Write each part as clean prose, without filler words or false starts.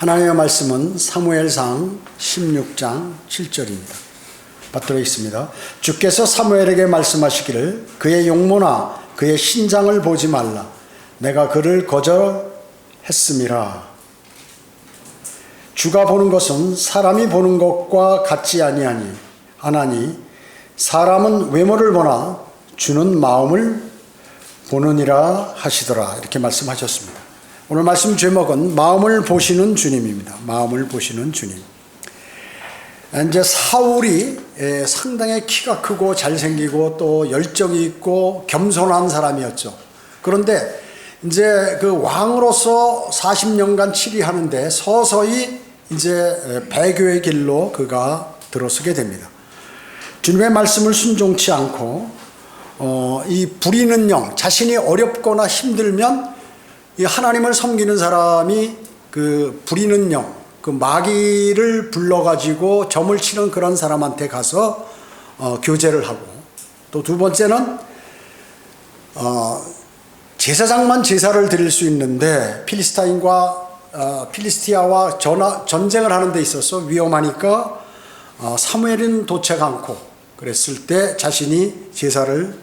하나님의 말씀은 사무엘상 16장 7절입니다. 받들어 있습니다. 주께서 사무엘에게 말씀하시기를 그의 용모나 그의 신장을 보지 말라. 내가 그를 거절했음이라. 주가 보는 것은 사람이 보는 것과 같지 아니하니 사람은 외모를 보나 주는 마음을 보느니라 하시더라. 이렇게 말씀하셨습니다. 오늘 말씀 제목은 마음을 보시는 주님입니다. 마음을 보시는 주님. 이제 사울이 상당히 키가 크고 잘생기고 또 열정이 있고 겸손한 사람이었죠. 그런데 이제 그 왕으로서 40년간 치리하는데 서서히 이제 배교의 길로 그가 들어서게 됩니다. 주님의 말씀을 순종치 않고 이 부리는 영, 자신이 어렵거나 힘들면 이 하나님을 섬기는 사람이 그 부리는 영, 그 마귀를 불러가지고 점을 치는 그런 사람한테 가서 교제를 하고, 또 두 번째는 제사장만 제사를 드릴 수 있는데 필리스티아와 전쟁을 하는 데 있어서 위험하니까 사무엘은 도착 않고 그랬을 때 자신이 제사를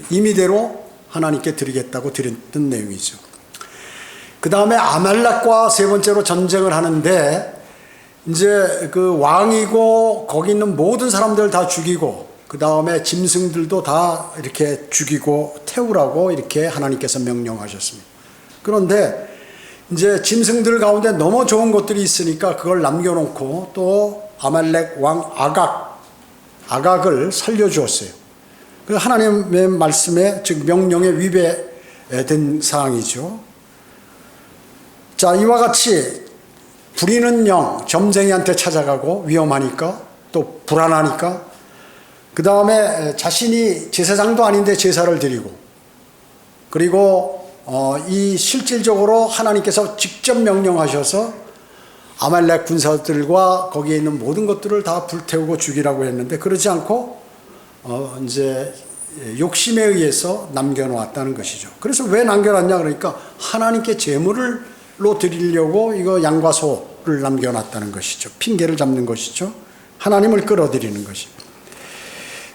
임의대로 하나님께 드리겠다고 드렸던 내용이죠. 그 다음에 아말렉과 세 번째로 전쟁을 하는데 이제 그 왕이고 거기 있는 모든 사람들 다 죽이고 그 다음에 짐승들도 다 이렇게 죽이고 태우라고 이렇게 하나님께서 명령하셨습니다. 그런데 이제 짐승들 가운데 너무 좋은 것들이 있으니까 그걸 남겨놓고 또 아말렉 왕 아각을 살려주었어요. 그 하나님의 말씀에 즉 명령에 위배된 사항이죠. 자, 이와 같이 부리는 영, 점쟁이한테 찾아가고 위험하니까 또 불안하니까 그 다음에 자신이 제사장도 아닌데 제사를 드리고 그리고 이 실질적으로 하나님께서 직접 명령하셔서 아말렉 군사들과 거기에 있는 모든 것들을 다 불태우고 죽이라고 했는데 그러지 않고 이제 욕심에 의해서 남겨놓았다는 것이죠. 그래서 왜 남겨놨냐 그러니까 하나님께 제물로 드리려고 이거 양과 소를 남겨놨다는 것이죠. 핑계를 잡는 것이죠. 하나님을 끌어들이는 것입니다.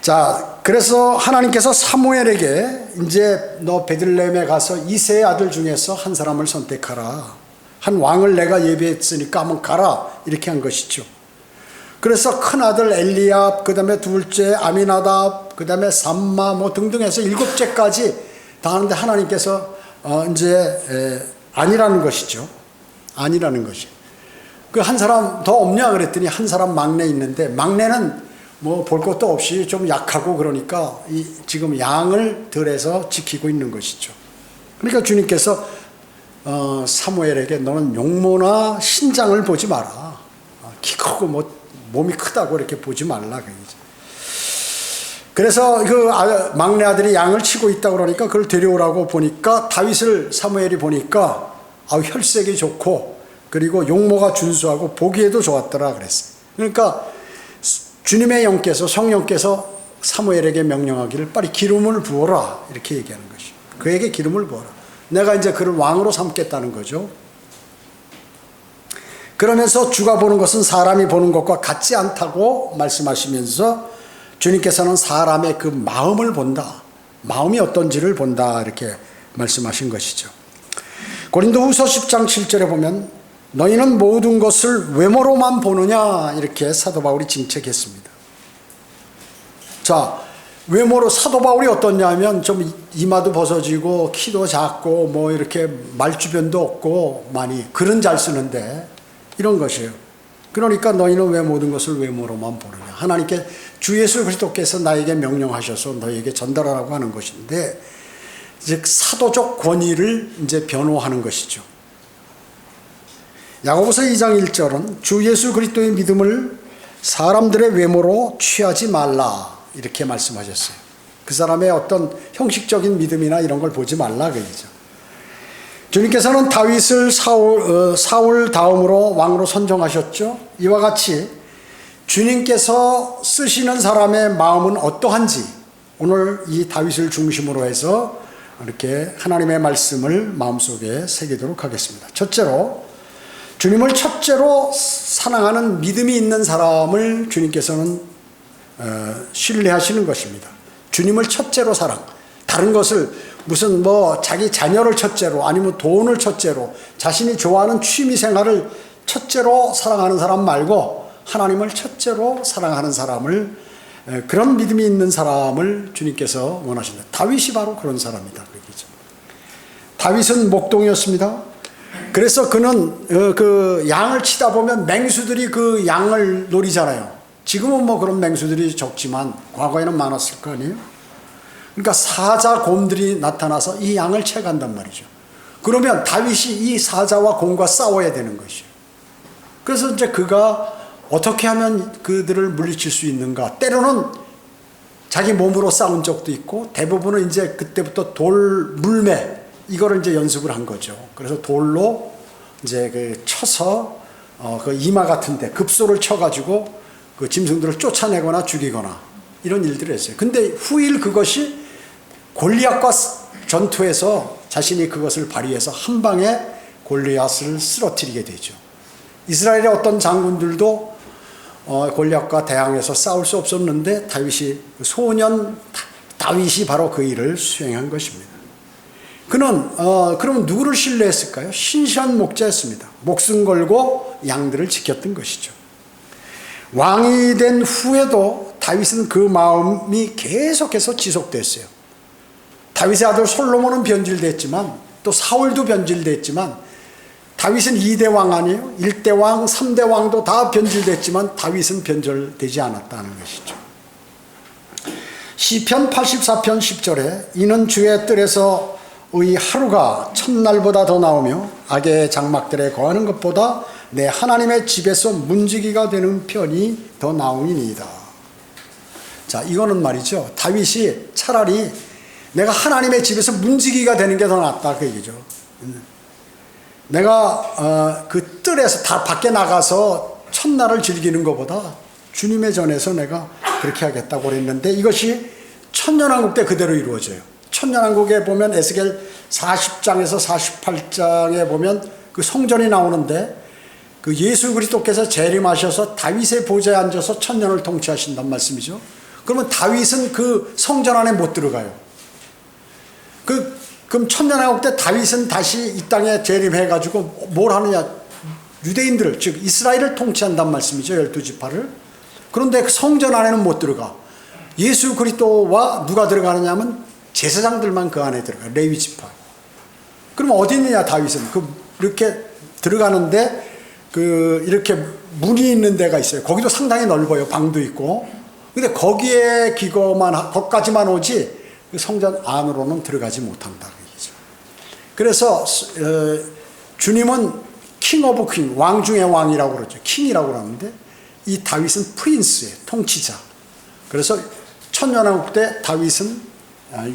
자, 그래서 하나님께서 사무엘에게 이제 너 베들레헴에 가서 이세의 아들 중에서 한 사람을 선택하라. 한 왕을 내가 예비했으니까 한번 가라. 이렇게 한 것이죠. 그래서 큰 아들 엘리압, 그 다음에 둘째 아미나답, 그 다음에 삼마 뭐 등등 해서 7째까지 다 하는데 하나님께서 이제 아니라는 것이죠. 아니라는 것이. 그 한 사람 더 없냐 그랬더니 한 사람 막내 있는데 막내는 뭐 볼 것도 없이 좀 약하고 그러니까 지금 양을 들에서 지키고 있는 것이죠. 그러니까 주님께서 사무엘에게 너는 용모나 신장을 보지 마라. 키 크고 뭐 몸이 크다고 이렇게 보지 말라. 그래서 그 막내 아들이 양을 치고 있다고 그러니까 그걸 데려오라고 보니까 다윗을 사무엘이 보니까 혈색이 좋고 그리고 용모가 준수하고 보기에도 좋았더라 그랬어요. 그러니까 주님의 영께서 성령께서 사무엘에게 명령하기를 빨리 기름을 부어라 이렇게 얘기하는 것이죠. 그에게 기름을 부어라. 내가 이제 그를 왕으로 삼겠다는 거죠. 그러면서 주가 보는 것은 사람이 보는 것과 같지 않다고 말씀하시면서 주님께서는 사람의 그 마음을 본다. 마음이 어떤지를 본다 이렇게 말씀하신 것이죠. 고린도후서 10장 7절에 보면 너희는 모든 것을 외모로만 보느냐 이렇게 사도 바울이 징책했습니다. 자, 외모로 사도 바울이 어떻냐면 좀 이마도 벗어지고 키도 작고 뭐 이렇게 말주변도 없고 많이 글은 잘 쓰는데 이런 것이에요. 그러니까 너희는 왜 모든 것을 외모로만 보느냐. 하나님께 주 예수 그리스도께서 나에게 명령하셔서 너희에게 전달하라고 하는 것인데 즉 사도적 권위를 이제 변호하는 것이죠. 야고보서 2장 1절은 주 예수 그리스도의 믿음을 사람들의 외모로 취하지 말라 이렇게 말씀하셨어요. 그 사람의 어떤 형식적인 믿음이나 이런 걸 보지 말라 그러죠. 주님께서는 다윗을 사울 다음으로 왕으로 선정하셨죠. 이와 같이 주님께서 쓰시는 사람의 마음은 어떠한지 오늘 이 다윗을 중심으로 해서 이렇게 하나님의 말씀을 마음속에 새기도록 하겠습니다. 첫째로 주님을 첫째로 사랑하는 믿음이 있는 사람을 주님께서는 신뢰하시는 것입니다. 주님을 첫째로 사랑. 다른 것을 무슨 자기 자녀를 첫째로 아니면 돈을 첫째로 자신이 좋아하는 취미 생활을 첫째로 사랑하는 사람 말고 하나님을 첫째로 사랑하는 사람을, 그런 믿음이 있는 사람을 주님께서 원하십니다. 다윗이 바로 그런 사람이다. 다윗은 목동이었습니다. 그래서 그는 그 양을 치다 보면 맹수들이 그 양을 노리잖아요. 지금은 그런 맹수들이 적지만 과거에는 많았을 거 아니에요. 그러니까 사자 곰들이 나타나서 이 양을 채간단 말이죠. 그러면 다윗이 이 사자와 곰과 싸워야 되는 것이에요. 그래서 이제 그가 어떻게 하면 그들을 물리칠 수 있는가? 때로는 자기 몸으로 싸운 적도 있고, 대부분은 이제 그때부터 돌 물매 이거를 이제 연습을 한 거죠. 그래서 돌로 이제 쳐서 그 이마 같은데 급소를 쳐가지고 그 짐승들을 쫓아내거나 죽이거나 이런 일들을 했어요. 근데 후일 그것이 골리앗과 전투에서 자신이 그것을 발휘해서 한 방에 골리앗을 쓰러뜨리게 되죠. 이스라엘의 어떤 장군들도 골리앗과 대항해서 싸울 수 없었는데 소년 다윗이 바로 그 일을 수행한 것입니다. 그는 그럼 누구를 신뢰했을까요? 신실한 목자였습니다. 목숨 걸고 양들을 지켰던 것이죠. 왕이 된 후에도 다윗은 그 마음이 계속해서 지속됐어요. 다윗의 아들 솔로몬은 변질됐지만 또 사울도 변질됐지만 다윗은 2대 왕 아니에요? 1대 왕, 3대 왕도 다 변질됐지만 다윗은 변절되지 않았다는 것이죠. 시편 84편 10절에 이는 주의 뜰에서 의 하루가 첫날보다 더 나오며 악의 장막들에 거하는 것보다 내 하나님의 집에서 문지기가 되는 편이 더 나음이니이다. 자, 이거는 말이죠. 다윗이 차라리 내가 하나님의 집에서 문지기가 되는 게 더 낫다 그 얘기죠. 내가 그 뜰에서 다 밖에 나가서 첫날을 즐기는 것보다 주님의 전에서 내가 그렇게 하겠다고 그랬는데 이것이 천년왕국 때 그대로 이루어져요. 천년왕국에 보면 에스겔 40장에서 48장에 보면 그 성전이 나오는데 그 예수 그리스도께서 재림하셔서 다윗의 보좌에 앉아서 천년을 통치하신단 말씀이죠. 그러면 다윗은 그 성전 안에 못 들어가요. 그럼 천년왕국 때 다윗은 다시 이 땅에 재림해가지고 뭘 하느냐? 유대인들을, 즉 이스라엘을 통치한단 말씀이죠. 12지파를. 그런데 그 성전 안에는 못 들어가. 예수 그리스도와 누가 들어가느냐 하면 제사장들만 그 안에 들어가요. 레위 지파. 그럼 어디 있느냐 다윗은? 이렇게 들어가는데 이렇게 문이 있는 데가 있어요. 거기도 상당히 넓어요. 방도 있고. 근데 거기에 거기까지만 오지 그 성전 안으로는 들어가지 못한다. 그래서 주님은 킹 오브 킹, 왕 중의 왕이라고 그러죠. 킹이라고 그러는데 이 다윗은 프린스예요. 통치자. 그래서 천년왕국 때 다윗은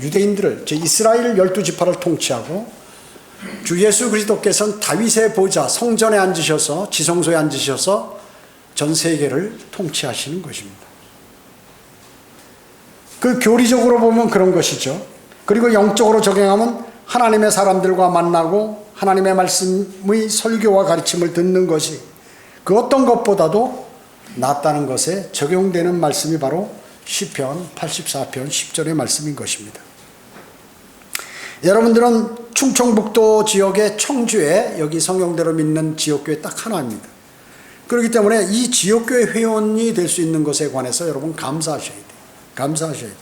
유대인들을, 즉 이스라엘 12지파를 통치하고 주 예수 그리스도께서는 다윗의 보좌 성전에 앉으셔서 지성소에 앉으셔서 전 세계를 통치하시는 것입니다. 그 교리적으로 보면 그런 것이죠. 그리고 영적으로 적용하면 하나님의 사람들과 만나고 하나님의 말씀의 설교와 가르침을 듣는 것이 그 어떤 것보다도 낫다는 것에 적용되는 말씀이 바로 시편 84편 10절의 말씀인 것입니다. 여러분들은 충청북도 지역의 청주에 여기 성경대로 믿는 지역교회 딱 하나입니다. 그렇기 때문에 이 지역교회 회원이 될 수 있는 것에 관해서 여러분 감사하셔야 돼요. 감사하셔야 돼요.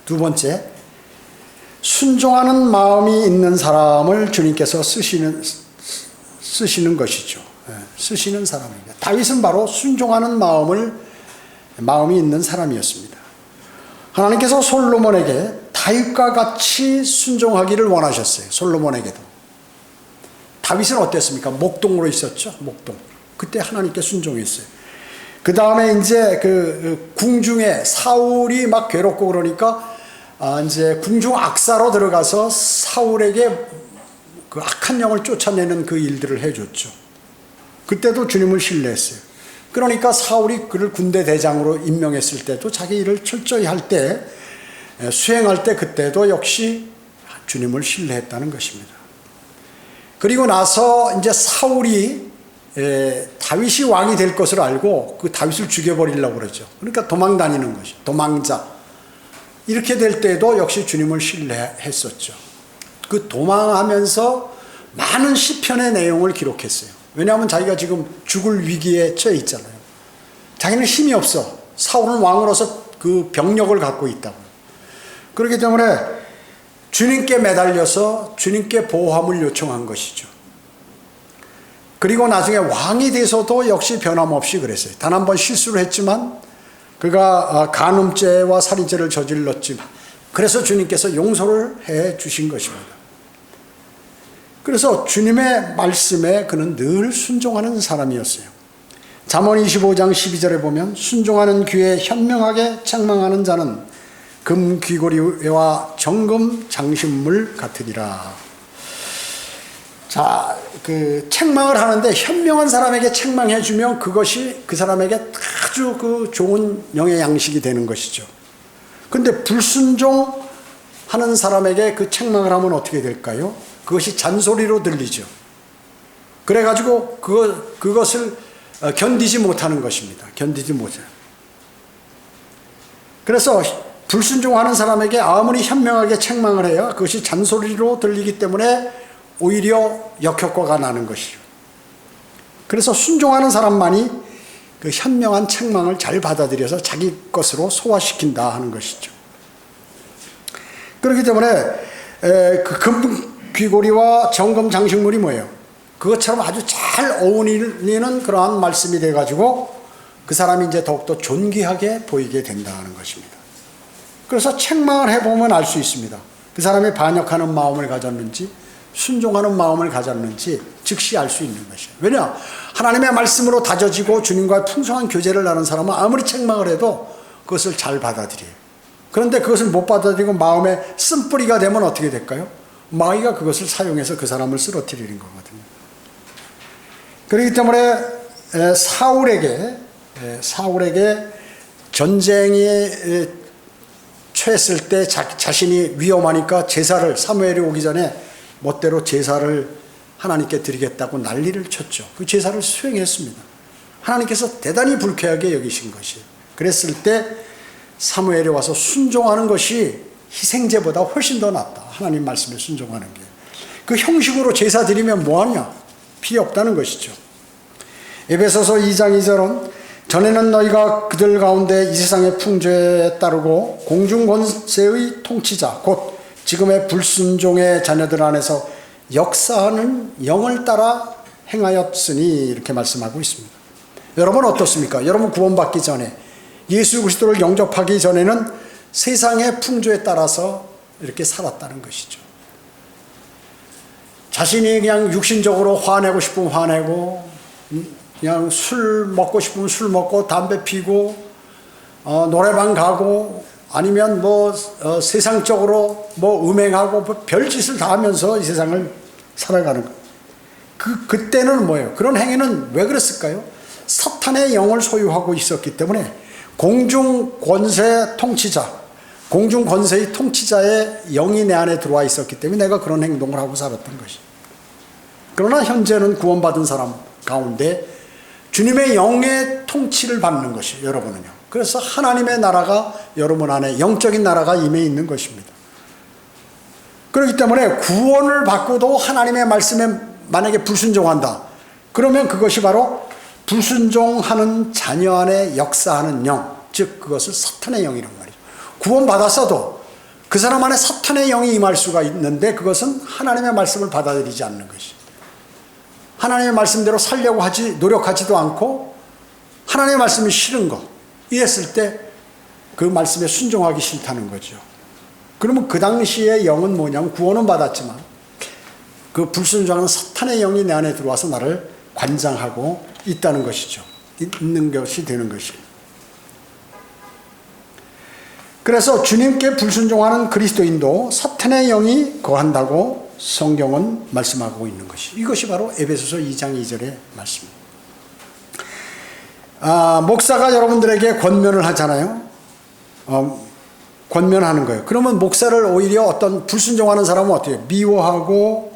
두 번째, 순종하는 마음이 있는 사람을 주님께서 쓰시는 것이죠. 쓰시는 사람입니다. 다윗은 바로 순종하는 마음이 있는 사람이었습니다. 하나님께서 솔로몬에게 다윗과 같이 순종하기를 원하셨어요. 솔로몬에게도. 다윗은 어땠습니까? 목동으로 있었죠. 목동. 그때 하나님께 순종했어요. 그 다음에 이제 그 궁중에 사울이 막 괴롭고 그러니까 이제 궁중 악사로 들어가서 사울에게 그 악한 영을 쫓아내는 그 일들을 해줬죠. 그때도 주님을 신뢰했어요. 그러니까 사울이 그를 군대 대장으로 임명했을 때도 자기 일을 철저히 할 때, 수행할 때 그때도 역시 주님을 신뢰했다는 것입니다. 그리고 나서 이제 사울이 다윗이 왕이 될 것을 알고 그 다윗을 죽여버리려고 그러죠. 그러니까 도망 다니는 것이, 도망자. 이렇게 될 때도 역시 주님을 신뢰했었죠. 그 도망하면서 많은 시편의 내용을 기록했어요. 왜냐하면 자기가 지금 죽을 위기에 처해 있잖아요. 자기는 힘이 없어. 사울은 왕으로서 그 병력을 갖고 있다고. 그렇기 때문에 주님께 매달려서 주님께 보호함을 요청한 것이죠. 그리고 나중에 왕이 돼서도 역시 변함없이 그랬어요. 단 한 번 실수를 했지만 그가 간음죄와 살인죄를 저질렀지만 그래서 주님께서 용서를 해 주신 것입니다. 그래서 주님의 말씀에 그는 늘 순종하는 사람이었어요. 잠언 25장 12절에 보면 순종하는 귀에 현명하게 책망하는 자는 금 귀고리와 정금 장신물 같으리라. 자, 그 책망을 하는데 현명한 사람에게 책망해 주면 그것이 그 사람에게 아주 그 좋은 영의 양식이 되는 것이죠. 근데 불순종하는 사람에게 그 책망을 하면 어떻게 될까요? 그것이 잔소리로 들리죠. 그래가지고 그것을 견디지 못하는 것입니다. 견디지 못해요. 그래서 불순종하는 사람에게 아무리 현명하게 책망을 해야 그것이 잔소리로 들리기 때문에 오히려 역효과가 나는 것이죠. 그래서 순종하는 사람만이 그 현명한 책망을 잘 받아들여서 자기 것으로 소화시킨다 하는 것이죠. 그렇기 때문에 그 금 귀고리와 정금 장식물이 뭐예요? 그것처럼 아주 잘 어울리는 그러한 말씀이 돼가지고 그 사람이 이제 더욱더 존귀하게 보이게 된다는 것입니다. 그래서 책망을 해보면 알 수 있습니다. 그 사람이 반역하는 마음을 가졌는지 순종하는 마음을 가졌는지 즉시 알 수 있는 것이에요. 왜냐? 하나님의 말씀으로 다져지고 주님과의 풍성한 교제를 나눈 사람은 아무리 책망을 해도 그것을 잘 받아들여요. 그런데 그것을 못 받아들이고 마음에 쓴뿌리가 되면 어떻게 될까요? 마귀가 그것을 사용해서 그 사람을 쓰러뜨리는 거거든요. 그렇기 때문에 사울에게 전쟁에 처했을 때 자신이 위험하니까 제사를 사무엘이 오기 전에 멋대로 제사를 하나님께 드리겠다고 난리를 쳤죠. 그 제사를 수행했습니다. 하나님께서 대단히 불쾌하게 여기신 것이에요. 그랬을 때 사무엘이 와서 순종하는 것이 희생제보다 훨씬 더 낫다. 하나님 말씀에 순종하는 게. 그 형식으로 제사 드리면 뭐하냐? 필요 없다는 것이죠. 에베소서 2장 2절은 전에는 너희가 그들 가운데 이 세상의 풍조에 따르고 공중권세의 통치자 곧 지금의 불순종의 자녀들 안에서 역사하는 영을 따라 행하였으니 이렇게 말씀하고 있습니다. 여러분 어떻습니까? 여러분 구원받기 전에 예수 그리스도를 영접하기 전에는 세상의 풍조에 따라서 이렇게 살았다는 것이죠. 자신이 그냥 육신적으로 화내고 싶으면 화내고 그냥 술 먹고 싶으면 술 먹고 담배 피고 노래방 가고 아니면 세상적으로 음행하고 별짓을 다 하면서 이 세상을 살아가는 거예요. 그때는 뭐예요? 그런 행위는 왜 그랬을까요? 사탄의 영을 소유하고 있었기 때문에 공중권세 통치자, 공중권세의 통치자의 영이 내 안에 들어와 있었기 때문에 내가 그런 행동을 하고 살았던 것이. 그러나 현재는 구원받은 사람 가운데 주님의 영의 통치를 받는 것이 여러분은요. 그래서 하나님의 나라가 여러분 안에 영적인 나라가 임해 있는 것입니다. 그렇기 때문에 구원을 받고도 하나님의 말씀에 만약에 불순종한다. 그러면 그것이 바로 불순종하는 자녀 안에 역사하는 영, 즉 그것을 사탄의 영이란 말이죠. 구원받았어도 그 사람 안에 사탄의 영이 임할 수가 있는데 그것은 하나님의 말씀을 받아들이지 않는 것이. 하나님의 말씀대로 살려고 노력하지도 않고 하나님의 말씀이 싫은 것. 이랬을 때 그 말씀에 순종하기 싫다는 거죠. 그러면 그 당시의 영은 뭐냐면 구원은 받았지만 그 불순종하는 사탄의 영이 내 안에 들어와서 나를 관장하고 있다는 것이죠. 있는 것이 되는 것이에요. 그래서 주님께 불순종하는 그리스도인도 사탄의 영이 거한다고 성경은 말씀하고 있는 것이. 이것이 바로 에베소서 2장 2절의 말씀입니다. 목사가 여러분들에게 권면을 하잖아요. 권면하는 거예요. 그러면 목사를 오히려 어떤 불순종하는 사람은 어떻게 해요? 미워하고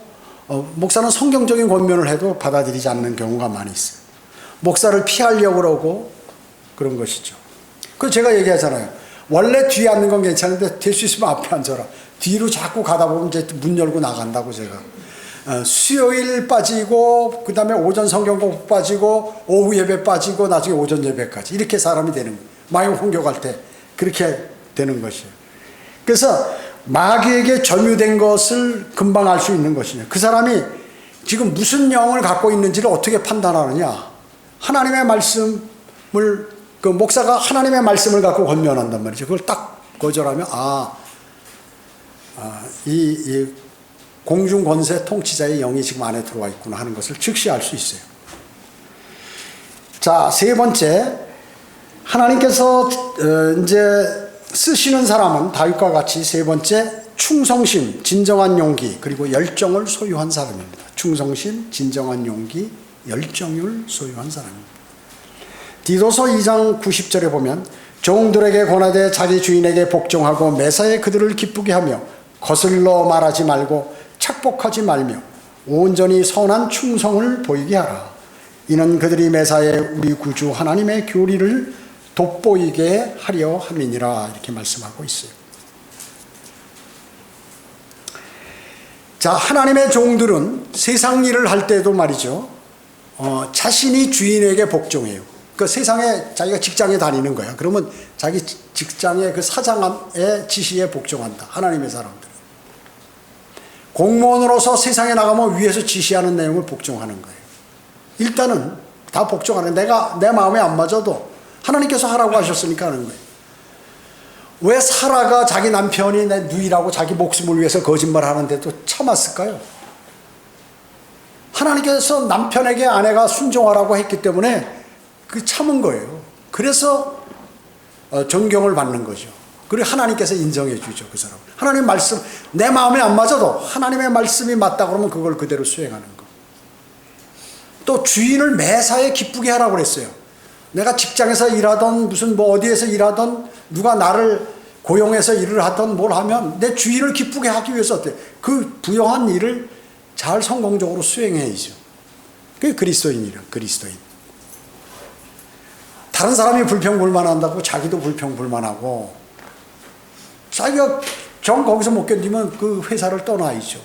목사는 성경적인 권면을 해도 받아들이지 않는 경우가 많이 있어요. 목사를 피하려고 그러고 그런 것이죠. 그 제가 얘기하잖아요. 원래 뒤에 앉는 건 괜찮은데 될 수 있으면 앞에 앉아라. 뒤로 자꾸 가다 보면 이제 문 열고 나간다고 제가. 수요일 빠지고 그 다음에 오전 성경 공부 빠지고 오후 예배 빠지고 나중에 오전 예배까지 이렇게 사람이 되는 거예요. 마음 홍교갈 때 그렇게 되는 것이에요. 그래서 마귀에게 점유된 것을 금방 알 수 있는 것이냐. 그 사람이 지금 무슨 영을 갖고 있는지를 어떻게 판단하느냐. 하나님의 말씀을 그 목사가 하나님의 말씀을 갖고 권면한단 말이죠. 그걸 딱 거절하면 이 공중권세 통치자의 영이 지금 안에 들어와 있구나 하는 것을 즉시 알 수 있어요. 자, 세 번째, 하나님께서 이제 쓰시는 사람은 다윗과 같이 세 번째 충성심, 진정한 용기 그리고 열정을 소유한 사람입니다. 충성심, 진정한 용기, 열정을 소유한 사람입니다. 디도서 2장 90절에 보면 종들에게 권하되 자기 주인에게 복종하고 매사에 그들을 기쁘게 하며 거슬러 말하지 말고 착복하지 말며 온전히 선한 충성을 보이게 하라. 이는 그들이 매사에 우리 구주 하나님의 교리를 돋보이게 하려 함이니라. 이렇게 말씀하고 있어요. 자, 하나님의 종들은 세상 일을 할 때도 말이죠. 자신이 주인에게 복종해요. 그 세상에 자기가 직장에 다니는 거야. 그러면 자기 직장의 그 사장의 지시에 복종한다. 하나님의 사람들. 공무원으로서 세상에 나가면 위에서 지시하는 내용을 복종하는 거예요. 일단은 다 복종하는 거예요. 내 마음에 안 맞아도 하나님께서 하라고 하셨으니까 하는 거예요. 왜 사라가 자기 남편이 내 누이라고 자기 목숨을 위해서 거짓말 하는데도 참았을까요? 하나님께서 남편에게 아내가 순종하라고 했기 때문에 그 참은 거예요. 그래서 존경을 받는 거죠. 그리고 하나님께서 인정해 주죠. 그 사람. 하나님 말씀 내 마음에 안 맞아도 하나님의 말씀이 맞다 그러면 그걸 그대로 수행하는 거. 또 주인을 매사에 기쁘게 하라고 그랬어요. 내가 직장에서 일하던 무슨 뭐 어디에서 일하던 누가 나를 고용해서 일을 하던 뭘 하면 내 주인을 기쁘게 하기 위해서 어때? 그 부여한 일을 잘 성공적으로 수행해야죠. 그게 그리스도인이라. 그리스도인. 다른 사람이 불평불만한다고 자기도 불평불만하고 자기가 정 거기서 못 견디면 그 회사를 떠나야죠.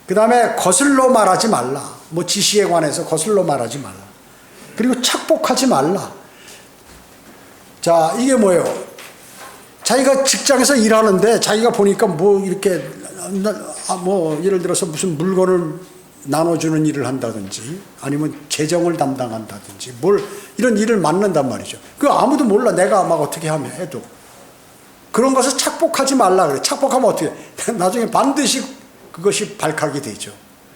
그 다음에 거슬러 말하지 말라. 뭐 지시에 관해서 거슬러 말하지 말라. 그리고 착복하지 말라. 자, 이게 뭐예요? 자기가 직장에서 일하는데 자기가 보니까 뭐 이렇게 뭐 예를 들어서 무슨 물건을 나눠주는 일을 한다든지 아니면 재정을 담당한다든지 뭘 이런 일을 맡는단 말이죠. 그 아무도 몰라. 내가 막 어떻게 하면 해도. 그런 것을 착복하지 말라 그래. 착복하면 어떻게 해? 나중에 반드시 그것이 발칵이 되죠.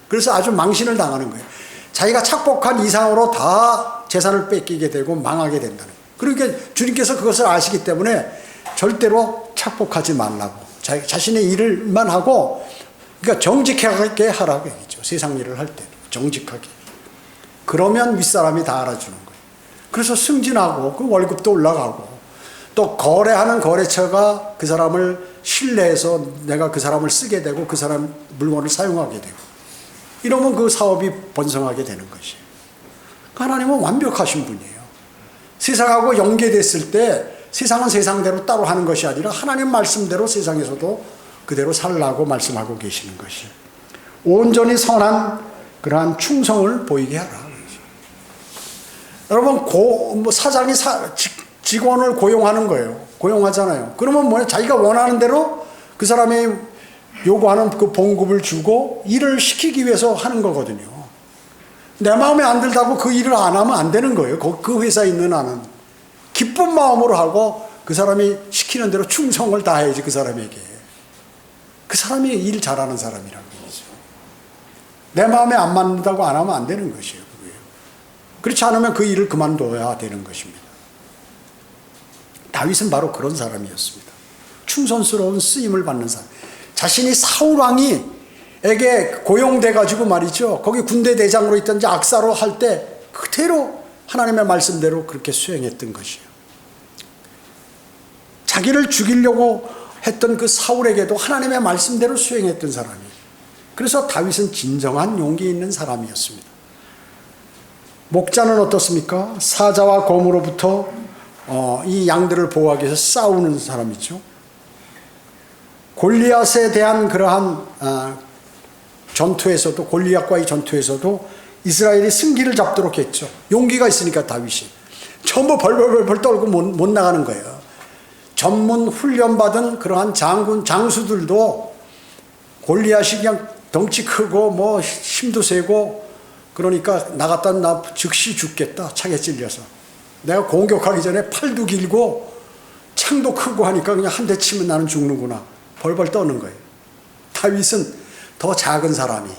그래서 아주 망신을 당하는 거예요. 자기가 착복한 이상으로 다 재산을 뺏기게 되고 망하게 된다는 거예요. 그러니까 주님께서 그것을 아시기 때문에 절대로 착복하지 말라고. 자신의 일을만 하고 그러니까 정직하게 하라고 얘기죠. 세상 일을 할 때 정직하게. 그러면 윗사람이 다 알아주는 거예요. 그래서 승진하고 그 월급도 올라가고 또 거래하는 거래처가 그 사람을 신뢰해서 내가 그 사람을 쓰게 되고 그 사람 물건을 사용하게 되고 이러면 그 사업이 번성하게 되는 것이에요. 하나님은 완벽하신 분이에요. 세상하고 연계됐을 때 세상은 세상대로 따로 하는 것이 아니라 하나님 말씀대로 세상에서도 그대로 살라고 말씀하고 계시는 것이에요. 온전히 선한 그러한 충성을 보이게 하라. 여러분 사장이 직원을 고용하는 거예요. 고용하잖아요. 그러면 뭐냐? 자기가 원하는 대로 그 사람이 요구하는 그 봉급을 주고 일을 시키기 위해서 하는 거거든요. 내 마음에 안 들다고 그 일을 안 하면 안 되는 거예요. 그 회사에 있는 한은. 기쁜 마음으로 하고 그 사람이 시키는 대로 충성을 다해야지 그 사람에게. 그 사람이 일 잘하는 사람이라는 얘기죠. 내 마음에 안 맞는다고 안 하면 안 되는 것이에요. 그거예요. 그렇지 않으면 그 일을 그만둬야 되는 것입니다. 다윗은 바로 그런 사람이었습니다. 충성스러운 쓰임을 받는 사람. 자신이 사울왕에게 고용돼가지고 말이죠. 거기 군대 대장으로 있던지 악사로 할 때 그대로 하나님의 말씀대로 그렇게 수행했던 것이에요. 자기를 죽이려고 했던 그 사울에게도 하나님의 말씀대로 수행했던 사람이에요. 그래서 다윗은 진정한 용기 있는 사람이었습니다. 목자는 어떻습니까? 사자와 곰으로부터 이 양들을 보호하기 위해서 싸우는 사람이죠. 골리앗에 대한 그러한 전투에서도, 골리앗과의 전투에서도 이스라엘이 승기를 잡도록 했죠. 용기가 있으니까 다윗이 전부 벌벌벌 떨고 못 나가는 거예요. 전문 훈련받은 그러한 장수들도 골리앗이 그냥 덩치 크고 뭐 힘도 세고 그러니까 나갔다 나 즉시 죽겠다, 차게 찔려서. 내가 공격하기 전에 팔도 길고 창도 크고 하니까 그냥 한 대 치면 나는 죽는구나, 벌벌 떠는 거예요. 다윗은 더 작은 사람이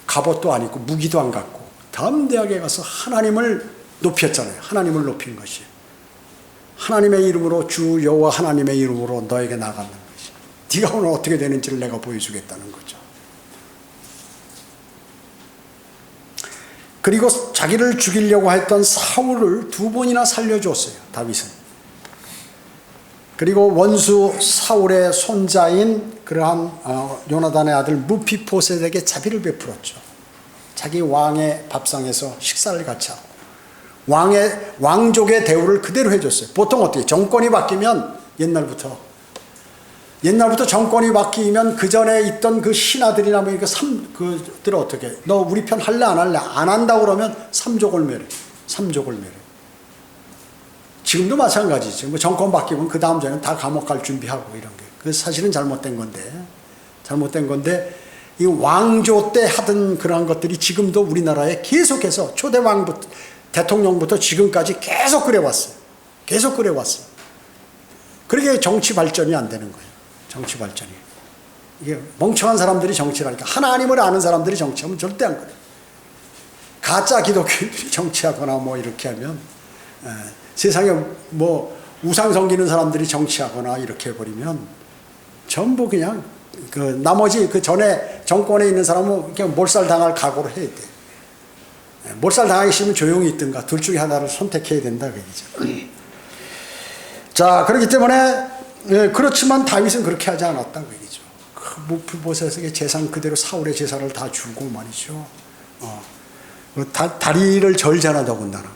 갑옷도 안 입고 무기도 안 갖고 담대하게 가서 하나님을 높였잖아요. 하나님을 높인 것이 하나님의 이름으로, 주 여호와 하나님의 이름으로 너에게 나가는 것이, 네가 오늘 어떻게 되는지를 내가 보여주겠다는 거죠. 그리고 자기를 죽이려고 했던 사울을 2번이나 살려줬어요, 다윗은. 그리고 원수 사울의 손자인 그러한 요나단의 아들 무피보셋에게 자비를 베풀었죠. 자기 왕의 밥상에서 식사를 같이 하고 왕족의 대우를 그대로 해줬어요. 보통 어떻게 정권이 바뀌면 옛날부터 정권이 바뀌면 그 전에 있던 그 신하들이나 뭐 그들 어떻게, 너 우리 편 할래 안 할래? 안 한다고 그러면 삼족을 매래. 지금도 마찬가지죠. 뭐 정권 바뀌면 그 다음 전에는 다 감옥 갈 준비하고 이런 게. 그 사실은 잘못된 건데 이 왕조 때 하던 그러한 것들이 지금도 우리나라에 계속해서 초대 왕부터 대통령부터 지금까지 계속 그래왔어요. 그러게 정치 발전이 안 되는 거예요. 정치 발전이. 이게 멍청한 사람들이 정치를 하니까, 하나님을 아는 사람들이 정치하면 절대 안 그래요. 가짜 기독교인들이 정치하거나 뭐 이렇게 하면, 세상에 뭐 우상 섬기는 사람들이 정치하거나 이렇게 해버리면 전부 그냥 나머지 그 전에 정권에 있는 사람은 그냥 몰살 당할 각오를 해야 돼. 몰살 당하기 싫으면 조용히 있든가 둘 중에 하나를 선택해야 된다 그얘기죠. 자, 그렇기 때문에 그렇지만 다윗은 그렇게 하지 않았다 그 얘기죠. 그 무피보셋에게 재산 그대로 사울의 재산을 다 주고 말이죠. 다리를 절잖아 더군다나.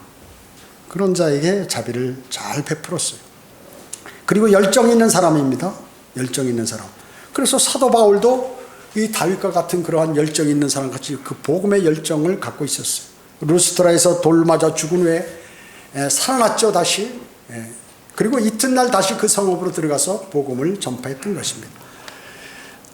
그런 자에게 자비를 잘 베풀었어요. 그리고 열정 있는 사람입니다. 열정 있는 사람. 그래서 사도 바울도 이 다윗과 같은 그러한 열정 있는 사람 같이 그 복음의 열정을 갖고 있었어요. 루스트라에서 돌 맞아 죽은 후에 살아났죠, 다시. 그리고 이튿날 다시 그 성읍으로 들어가서 복음을 전파했던 것입니다.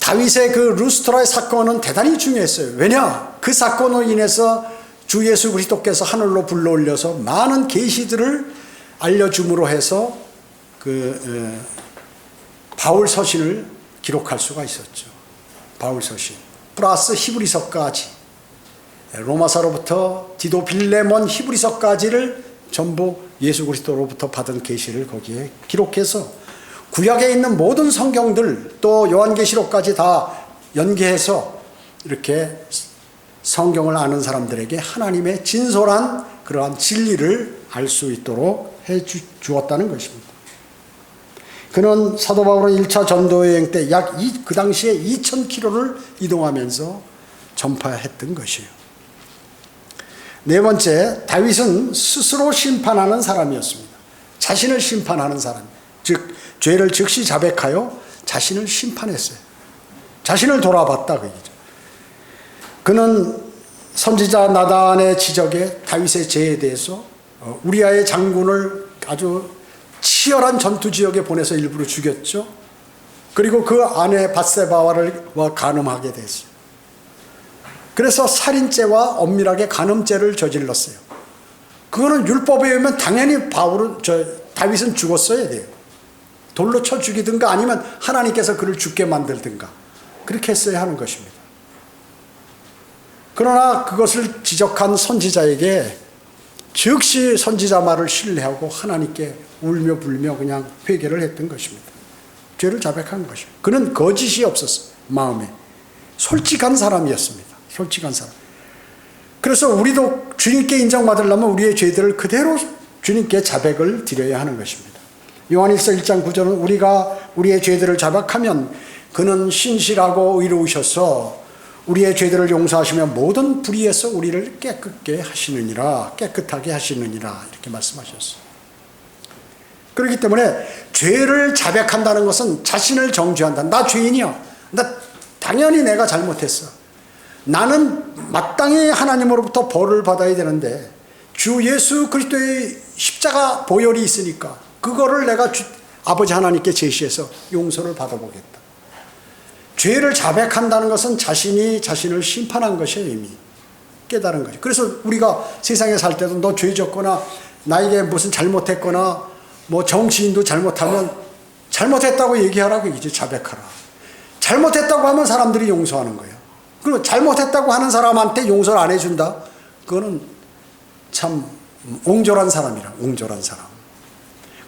다윗의 그 루스트라의 사건은 대단히 중요했어요. 왜냐? 그 사건으로 인해서 주 예수 그리스도께서 하늘로 불러올려서 많은 계시들을 알려줌으로 해서 바울 서신을 기록할 수가 있었죠. 바울 서신 플러스 히브리서까지, 로마서로부터 디도, 빌레몬, 히브리서까지를 전부 예수 그리스도로부터 받은 계시를 거기에 기록해서 구약에 있는 모든 성경들, 또 요한계시록까지 다 연계해서 이렇게 성경을 아는 사람들에게 하나님의 진솔한 그러한 진리를 알 수 있도록 해 주었다는 것입니다. 그는 사도 바울은 1차 전도 여행 때 그 당시에 2000km를 이동하면서 전파했던 것이에요. 네 번째, 다윗은 스스로 심판하는 사람이었습니다. 자신을 심판하는 사람, 즉 죄를 즉시 자백하여 자신을 심판했어요. 자신을 돌아봤다 그 얘기죠. 그는 선지자 나단의 지적에 다윗의 죄에 대해서 우리아의 장군을 아주 치열한 전투 지역에 보내서 일부러 죽였죠. 그리고 그 아내 밧세바와 간음하게 됐어요. 그래서 살인죄와 엄밀하게 간음죄를 저질렀어요. 그거는 율법에 의하면 당연히 다윗은 죽었어야 돼요. 돌로 쳐 죽이든가 아니면 하나님께서 그를 죽게 만들든가 그렇게 했어야 하는 것입니다. 그러나 그것을 지적한 선지자에게 즉시 선지자 말을 신뢰하고 하나님께 울며 불며 그냥 회개를 했던 것입니다. 죄를 자백한 것입니다. 그는 거짓이 없었어요. 마음에 솔직한 사람이었습니다. 솔직한 사람. 그래서 우리도 주님께 인정받으려면 우리의 죄들을 그대로 주님께 자백을 드려야 하는 것입니다. 요한일서 1장 9절은 우리가 우리의 죄들을 자백하면 그는 신실하고 의로우셔서 우리의 죄들을 용서하시며 모든 불의에서 우리를 깨끗게 하시느니라, 깨끗하게 하시느니라 이렇게 말씀하셨어요. 그렇기 때문에 죄를 자백한다는 것은 자신을 정죄한다. 나 죄인이야. 당연히 내가 잘못했어. 나는 마땅히 하나님으로부터 벌을 받아야 되는데 주 예수 그리스도의 십자가 보혈이 있으니까 그거를 내가 아버지 하나님께 제시해서 용서를 받아보겠다. 죄를 자백한다는 것은 자신이 자신을 심판한 것이에요. 이미 깨달은 거죠. 그래서 우리가 세상에 살 때도 너 죄 졌거나 나에게 무슨 잘못했거나 뭐 정치인도 잘못하면 잘못했다고 얘기하라고 얘기죠. 자백하라. 잘못했다고 하면 사람들이 용서하는 거예요. 그리고 잘못했다고 하는 사람한테 용서를 안 해준다? 그거는 참 옹졸한 사람이라, 옹졸한 사람.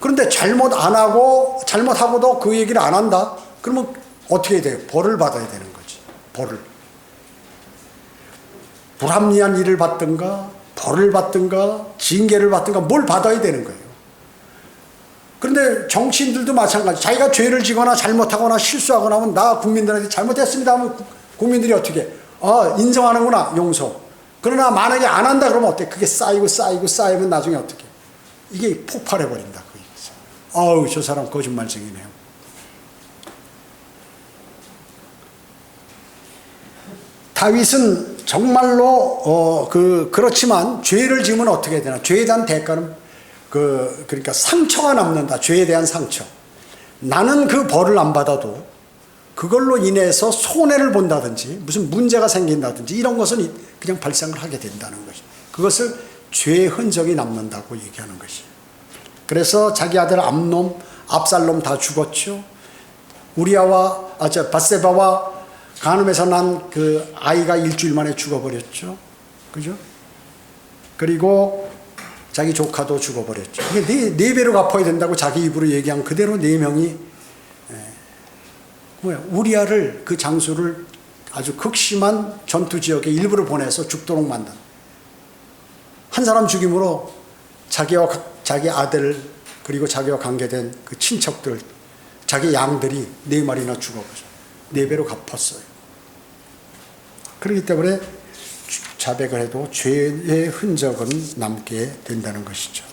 그런데 잘못 안 하고, 잘못하고도 그 얘기를 안 한다? 그러면 어떻게 돼요? 벌을 받아야 되는 거지. 벌을. 불합리한 일을 받든가, 벌을 받든가, 징계를 받든가, 뭘 받아야 되는 거예요. 그런데 정치인들도 마찬가지. 자기가 죄를 지거나 잘못하거나 실수하거나 하면 나 국민들한테 잘못했습니다 하면 국민들이 어떻게 해? 인정하는구나, 용서. 그러나 만약에 안 한다 그러면 어때? 그게 쌓이면 나중에 어떻게 해? 이게 폭발해버린다. 아우, 저 사람 거짓말쟁이네요. 다윗은 정말로 그렇지만 죄를 지으면 어떻게 해야 되나? 죄에 대한 대가는 그러니까 상처가 남는다. 죄에 대한 상처. 나는 그 벌을 안 받아도 그걸로 인해서 손해를 본다든지 무슨 문제가 생긴다든지 이런 것은 그냥 발생을 하게 된다는 것이. 그것을 죄의 흔적이 남는다고 얘기하는 것이에요. 그래서 자기 아들 압살롬 다 죽었죠. 바세바와 간음에서 난 그 아이가 일주일 만에 죽어버렸죠. 그죠? 그리고 자기 조카도 죽어버렸죠. 이게 네 배로 갚아야 된다고 자기 입으로 얘기한 그대로 4명이 우리아를 그 장수를 아주 극심한 전투 지역에 일부러 보내서 죽도록 만든 한 사람 죽임으로 자기 아들 그리고 자기와 관계된 그 친척들 자기 양들이 4마리나 죽어버렸어요. 4배로 갚았어요. 그렇기 때문에 자백을 해도 죄의 흔적은 남게 된다는 것이죠.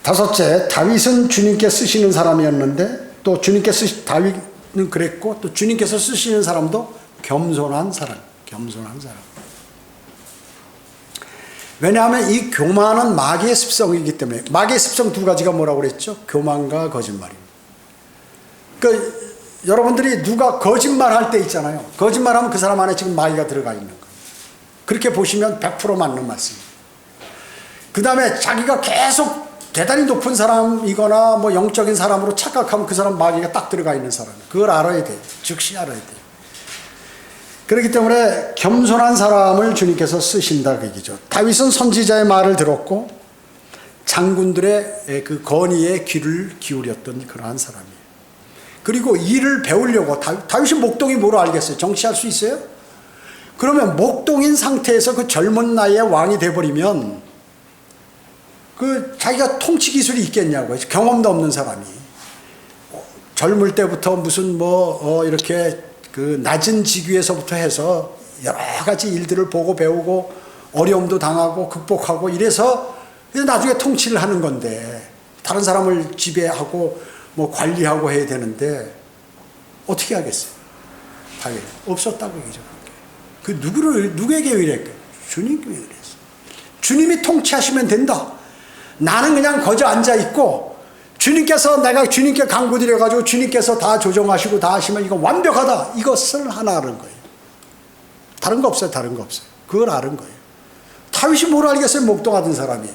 5째, 다윗은 주님께 쓰시는 사람이었는데 또 다윗은 그랬고 또 주님께서 쓰시는 사람도 겸손한 사람. 왜냐하면 이 교만은 마귀의 습성이기 때문에. 마귀의 습성 2가지가 뭐라고 그랬죠? 교만과 거짓말입니다. 그러니까 여러분들이 누가 거짓말할 때 있잖아요. 거짓말하면 그 사람 안에 지금 마귀가 들어가 있는 거예요. 그렇게 보시면 100% 맞는 말씀입니다. 그 다음에 자기가 계속 대단히 높은 사람이거나 뭐 영적인 사람으로 착각하면 그 사람 마귀가 딱 들어가 있는 사람이에요. 그걸 알아야 돼요. 즉시 알아야 돼요. 그렇기 때문에 겸손한 사람을 주님께서 쓰신다 그 얘기죠. 다윗은 선지자의 말을 들었고 장군들의 그 건의에 귀를 기울였던 그러한 사람이에요. 그리고 일을 배우려고 다윗이 목동이 뭐로 알겠어요? 정치할 수 있어요? 그러면 목동인 상태에서 그 젊은 나이에 왕이 돼버리면 그 자기가 통치 기술이 있겠냐고요. 경험도 없는 사람이 젊을 때부터 무슨 이렇게 그 낮은 직위에서부터 해서 여러 가지 일들을 보고 배우고 어려움도 당하고 극복하고 이래서 나중에 통치를 하는 건데 다른 사람을 지배하고 뭐 관리하고 해야 되는데 어떻게 하겠어요? 다윗 없었다고 얘기죠. 그 누구에게 의뢰할까요? 주님께 의뢰했어요. 주님이 통치하시면 된다. 나는 그냥 거저 앉아 있고 주님께서 내가 주님께 간구드려가지고 주님께서 다 조정하시고 다 하시면 이거 완벽하다. 이것을 하나 아는 거예요. 다른 거 없어요. 그걸 아는 거예요. 다윗이 뭘 알겠어요? 목동하던 사람이.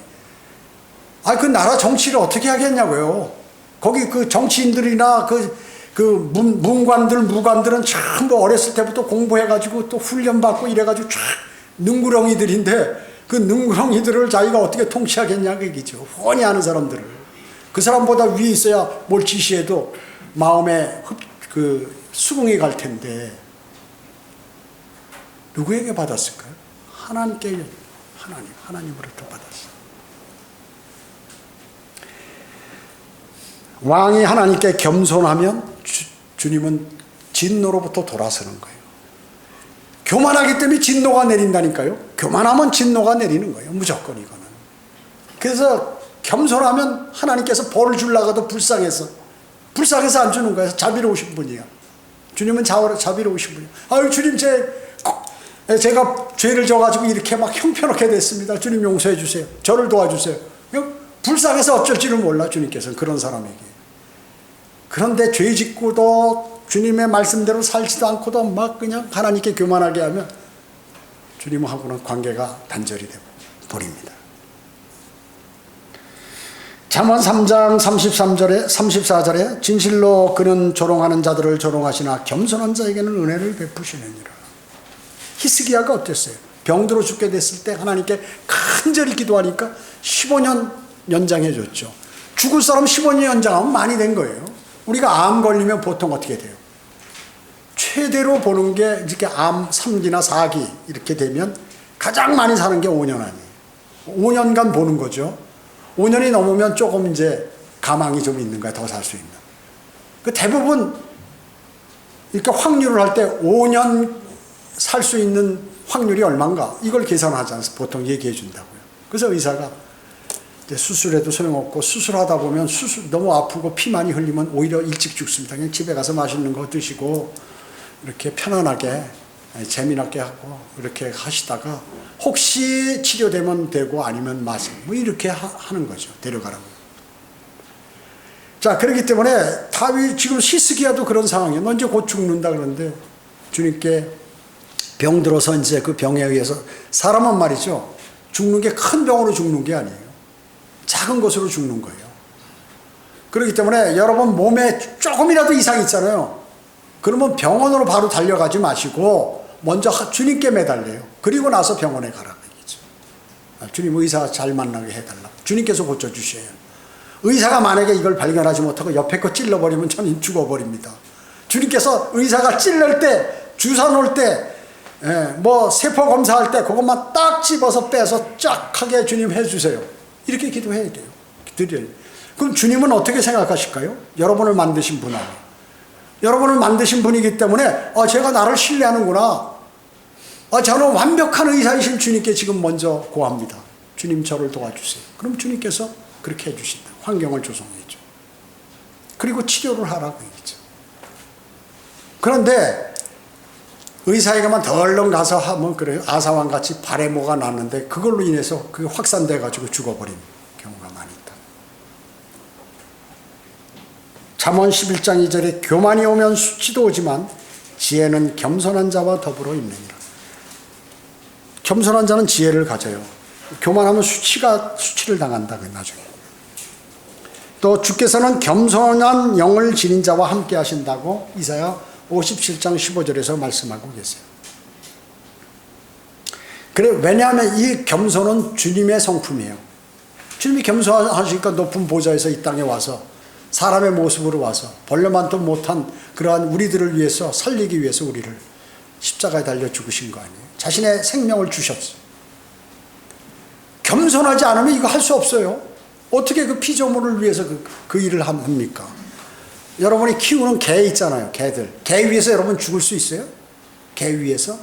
그 나라 정치를 어떻게 하겠냐고요. 거기 그 정치인들이나 무관들은 전부 어렸을 때부터 공부해가지고 또 훈련받고 이래가지고 쫙 능구렁이들인데 그 능구렁이들을 자기가 어떻게 통치하겠냐 그 얘기죠. 훤히 아는 사람들을. 그 사람보다 위에 있어야 뭘 지시해도 마음에 수긍이 갈 텐데 누구에게 받았을까요? 하나님으로부터 받았어요. 왕이 하나님께 겸손하면 주님은 진노로부터 돌아서는 거예요. 교만하기 때문에 진노가 내린다니까요. 교만하면 진노가 내리는 거예요. 무조건 이거는. 그래서 겸손하면 하나님께서 벌을 주려고도 불쌍해서 안 주는 거예요. 자비로우신 분이에요. 주님은 자비로우신 분이에요. 아유, 주님, 제가 죄를 져가지고 이렇게 막 형편없게 됐습니다. 주님 용서해 주세요. 저를 도와주세요. 불쌍해서 어쩔 줄을 몰라, 주님께서는 그런 사람에게. 그런데 죄 짓고도 주님의 말씀대로 살지도 않고도 막 그냥 하나님께 교만하게 하면 주님하고는 관계가 단절이 되고 버립니다. 잠언 3장 34절에 진실로 그는 조롱하는 자들을 조롱하시나 겸손한 자에게는 은혜를 베푸시느니라. 히스기야가 어땠어요? 병들어 죽게 됐을 때 하나님께 간절히 기도하니까 15년 연장해 줬죠. 죽을 사람 15년 연장하면 많이 된 거예요. 우리가 암 걸리면 보통 어떻게 돼요? 최대로 보는 게 이렇게 암 3기나 4기 이렇게 되면 가장 많이 사는 게 5년 아니에요. 5년간 보는 거죠. 5년이 넘으면 조금 이제 가망이 좀 있는 거야, 더 살 수 있는. 그 대부분 이렇게 확률을 할 때 5년 살 수 있는 확률이 얼마인가 이걸 계산하지 않아서 보통 얘기해 준다고요. 그래서 의사가 이제 수술해도 소용없고 수술하다 보면 너무 아프고 피 많이 흘리면 오히려 일찍 죽습니다. 그냥 집에 가서 맛있는 거 드시고 이렇게 편안하게 재미나게 하고 이렇게 하시다가 혹시 치료되면 되고 아니면 마시고 뭐 이렇게 하는 거죠. 데려가라고. 자, 그렇기 때문에 다윗 지금 히스기야도 그런 상황이에요. 너 이제 곧 죽는다 그러는데 주님께 병들어서 이제 그 병에 의해서 사람은 말이죠. 죽는 게 큰 병으로 죽는 게 아니에요. 작은 것으로 죽는 거예요. 그렇기 때문에 여러분 몸에 조금이라도 이상이 있잖아요. 그러면 병원으로 바로 달려가지 마시고 먼저 주님께 매달려요. 그리고 나서 병원에 가라고 얘기죠. 주님 의사 잘 만나게 해달라. 주님께서 고쳐주셔요. 의사가 만약에 이걸 발견하지 못하고 옆에 거 찔러버리면 저는 죽어버립니다. 주님께서 의사가 찔릴 때, 주사 놓을 때, 뭐 세포 검사할 때 그것만 딱 집어서 빼서 쫙 하게 주님 해주세요. 이렇게 기도해야 돼요. 드려요. 그럼 주님은 어떻게 생각하실까요? 여러분을 만드신 분하고. 여러분을 만드신 분이기 때문에 제가 나를 신뢰하는구나. 저는 완벽한 의사이신 주님께 지금 먼저 고합니다. 주님 저를 도와주세요. 그럼 주님께서 그렇게 해주신다. 환경을 조성해줘. 그리고 치료를 하라고 얘기죠. 그런데 의사에게만 덜렁 가서 하면 그래요. 아사왕같이 발에 뭐가 났는데 그걸로 인해서 그게 확산돼가지고 죽어버린 경우가 많이 있다. 잠언 11장 2절에 교만이 오면 수치도 오지만 지혜는 겸손한 자와 더불어 있느니라. 겸손한 자는 지혜를 가져요. 교만하면 수치를 당한다. 나중에. 또 주께서는 겸손한 영을 지닌 자와 함께 하신다고 이사야 57장 15절에서 말씀하고 계세요. 그래, 왜냐하면 이 겸손은 주님의 성품이에요. 주님이 겸손하시니까 높은 보좌에서 이 땅에 와서 사람의 모습으로 와서 벌레만도 못한 그러한 우리들을 위해서 살리기 위해서 우리를 십자가에 달려 죽으신 거 아니에요. 자신의 생명을 주셨어요. 겸손하지 않으면 이거 할 수 없어요. 어떻게 그 피조물을 위해서 그 일을 합니까? 여러분이 키우는 개 있잖아요. 개들. 개 위해서 여러분 죽을 수 있어요? 개 위해서?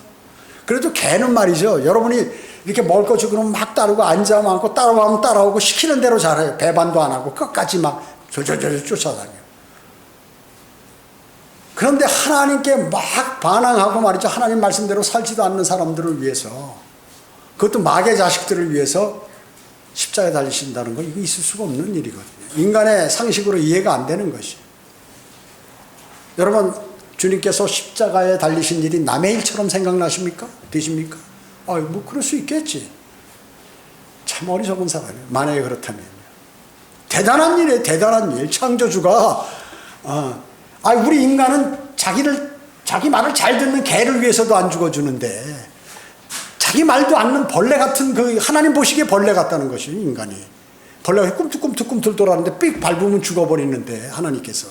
그래도 개는 말이죠. 여러분이 이렇게 먹을 거 주고는 막 따르고 앉아만 않고 따라오면 따라오고 시키는 대로 잘해요. 배반도 안 하고 끝까지 막 졸졸졸 쫓아다녀요. 그런데 하나님께 막 반항하고 말이죠. 하나님 말씀대로 살지도 않는 사람들을 위해서, 그것도 마귀의 자식들을 위해서 십자가에 달리신다는 건 이거 있을 수가 없는 일이거든요. 인간의 상식으로 이해가 안 되는 것이. 여러분, 주님께서 십자가에 달리신 일이 남의 일처럼 생각나십니까? 되십니까? 뭐 그럴 수 있겠지. 참 어리석은 사람이에요. 만약에 그렇다면. 대단한 일이에요. 대단한 일. 창조주가 우리 인간은 자기 말을 잘 듣는 개를 위해서도 안 죽어주는데 자기 말도 않는 벌레 같은 그 하나님 보시기에 벌레 같다는 것이 인간이. 벌레가 꿈틀꿈틀 돌아가는데 삑 밟으면 죽어버리는데 하나님께서.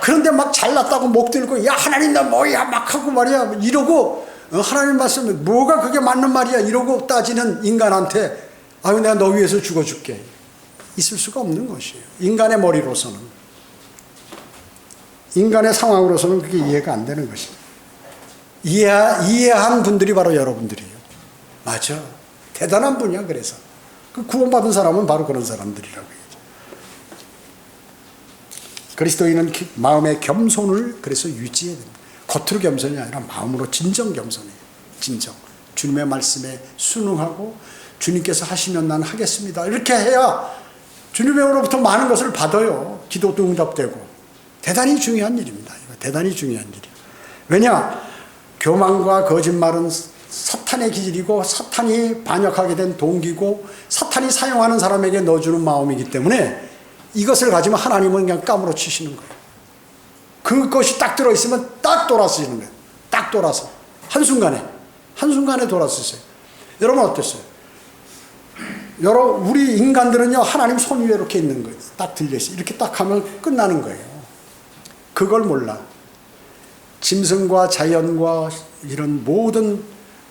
그런데 막 잘났다고 목 들고 야 하나님 나 뭐야 막 하고 말이야 이러고 하나님 말씀에 뭐가 그게 맞는 말이야 이러고 따지는 인간한테 내가 너 위해서 죽어줄게. 있을 수가 없는 것이에요. 인간의 머리로서는. 인간의 상황으로서는 그게 이해가 안 되는 것입니다. 이해한 분들이 바로 여러분들이에요. 맞아. 대단한 분이야. 그래서 그 구원받은 사람은 바로 그런 사람들이라고 얘기죠. 그리스도인은 마음의 겸손을 그래서 유지해야 됩니다. 겉으로 겸손이 아니라 마음으로 진정 겸손해요. 진정. 주님의 말씀에 순응하고 주님께서 하시면 난 하겠습니다. 이렇게 해야 주님으로부터 많은 것을 받아요. 기도도 응답되고. 대단히 중요한 일입니다. 이거 대단히 중요한 일이에요. 왜냐? 교만과 거짓말은 사탄의 기질이고 사탄이 반역하게 된 동기고 사탄이 사용하는 사람에게 넣어주는 마음이기 때문에 이것을 가지면 하나님은 그냥 까무러 치시는 거예요. 그것이 딱 들어있으면 딱 돌아서시는 거예요. 딱 돌아서. 한순간에 돌아서세요. 여러분 어땠어요? 우리 인간들은요, 하나님 손 위에 이렇게 있는 거예요. 딱 들려있어요. 이렇게 딱 하면 끝나는 거예요. 그걸 몰라. 짐승과 자연과 이런 모든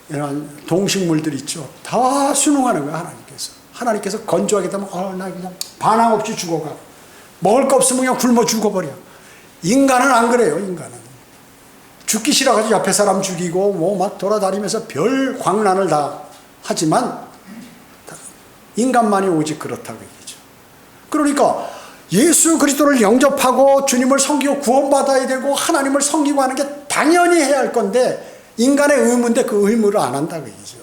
이런 동식물들 있죠. 다 순응하는 거예요, 하나님께서. 하나님께서 건조하게 되면, 나 그냥 반항 없이 죽어가. 먹을 거 없으면 그냥 굶어 죽어버려. 인간은 안 그래요, 인간은. 죽기 싫어가지고 옆에 사람 죽이고, 뭐 막 돌아다니면서 별 광란을 다 하지만, 인간만이 오직 그렇다고 얘기죠. 그러니까, 예수 그리스도를 영접하고 주님을 섬기고 구원받아야 되고 하나님을 섬기고 하는 게 당연히 해야 할 건데 인간의 의무인데 그 의무를 안 한다고 얘기죠.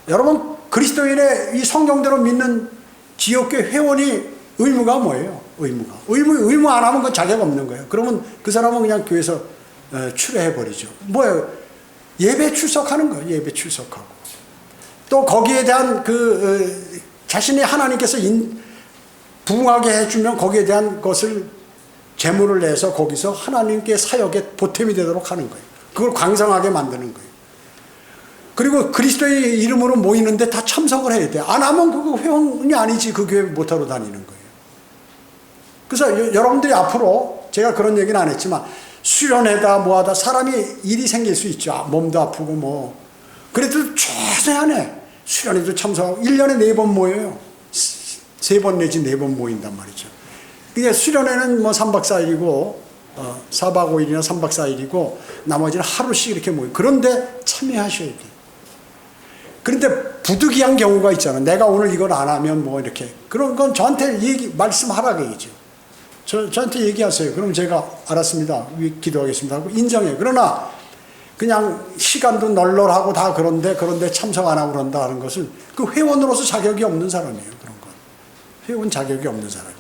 여러분 그리스도인의 이 성경대로 믿는 지역교회 회원이 의무가 뭐예요? 의무 안 하면 그 자격 없는 거예요. 그러면 그 사람은 그냥 교회에서 출애해버리죠. 뭐예요? 예배 출석하는 거예요. 예배 출석하고 또 거기에 대한 자신이 하나님께서 부응하게 해주면 거기에 대한 것을 재물을 내서 거기서 하나님께 사역에 보탬이 되도록 하는 거예요. 그걸 광성하게 만드는 거예요. 그리고 그리스도의 이름으로 모이는데 다 참석을 해야 돼요. 안 하면 그거 회원이 아니지. 그 교회 못하러 다니는 거예요. 그래서 여러분들이 앞으로 제가 그런 얘기는 안 했지만 수련회다 뭐하다 사람이 일이 생길 수 있죠. 몸도 아프고 뭐. 그래도 최소한에 수련회도 참석하고 1년에 4번 모여요. 3번 내지 4번 모인단 말이죠. 그게 수련회는 뭐 3박 4일이고 4박 5일이나 3박 4일이고 나머지는 하루씩 이렇게 모여요. 그런데 참여하셔야 돼요. 그런데 부득이한 경우가 있잖아요. 내가 오늘 이걸 안 하면 뭐 이렇게. 그런 건 저한테 말씀하라고 얘기죠. 저한테 얘기하세요. 그럼 제가 알았습니다. 기도하겠습니다 하고 인정해요. 그러나 그냥 시간도 널널하고 다 그런데 참석 안 하고 그런다 하는 것은 그 회원으로서 자격이 없는 사람이에요. 그런 건. 회원 자격이 없는 사람이에요.